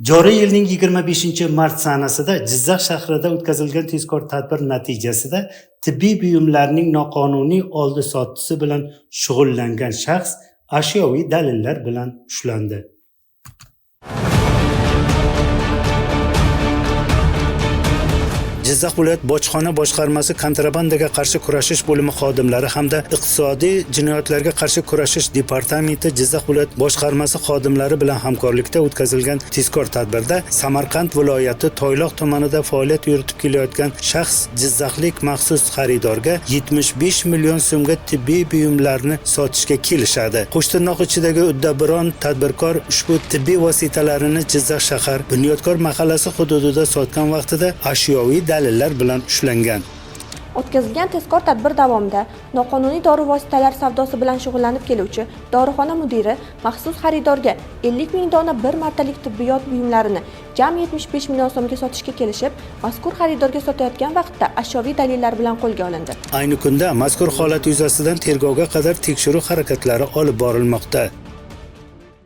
Joriy yilning 25-mart sanasida Jizzax shahrida o'tkazilgan tezkor tadbir natijasida tibbiy buyumlarning noqonuniy oldi-sottisi bilan shug'ullangan shaxs ashyoviy dalillar bilan ushlandi. Jizzax viloyat bojxona boshqarmasi kontrabandaga qarshi kurashish bo'limi xodimlari hamda iqtisodiy jinoyatlarga qarshi kurashish departamenti Jizzax viloyat boshqarmasi xodimlari bilan hamkorlikda o'tkazilgan tezkor tadbirda Samarqand viloyati Toyloq tumanida faoliyat yuritib kelayotgan shaxs jizzaxlik maxsus xaridorga 75 million so'mga tibbiy buyumlarni sotishga kelishadi. Qo'shtirnoq ichidagi uddaburon tadbirkor ushbu tibbiy vositalarini Jizzax shahar Bunyodkor mahallasi hududida sotgan vaqtida ashyoviy dalillar bilan ushlangan. O'tkazilgan tezkor tadbir davomida noqonuniy dori vositalari savdosi bilan shug'ullanib keluvchi dorixona mudiri maxsus xaridorga 50 ming dona bir martalik tibbiyot buyumlarini jami 75 million so'mga sotishga kelishib, mazkur xaridorga sotayotgan vaqtda ashyoviy dalillar bilan qo'lga olindi. Ayni kunda mazkur holat yuzasidan tergovga qadar tekshiruv harakatlari olib borilmoqda.